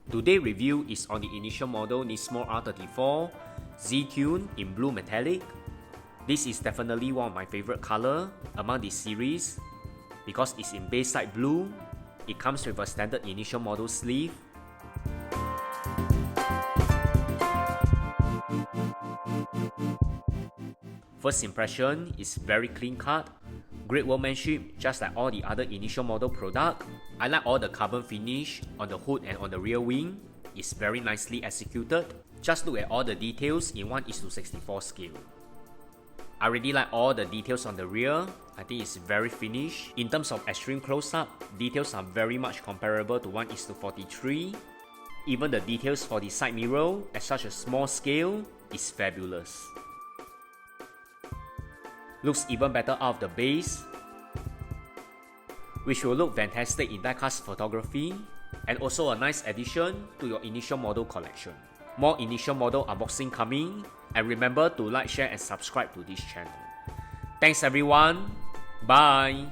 Today's review is on the initial model Nismo R34 Z-Tune in blue metallic. This is definitely one of my favorite color among this series because it's in Bayside Blue. It comes with a standard initial model sleeve. First impression is very clean cut, great workmanship just like all the other initial model product. I like all the carbon finish on the hood and on the rear wing. It's very nicely executed. Just look at all the details in 1:64 scale. I really like all the details on the rear. I think it's very finished. In terms of extreme close-up, details are very much comparable to 1:43. Even the details for the side mirror at such a small scale is fabulous. Looks even better out of the base, which will look fantastic in diecast photography, and also a nice addition to your initial model collection. More initial model unboxing coming, and remember to like, share and subscribe to this channel. Thanks everyone, bye!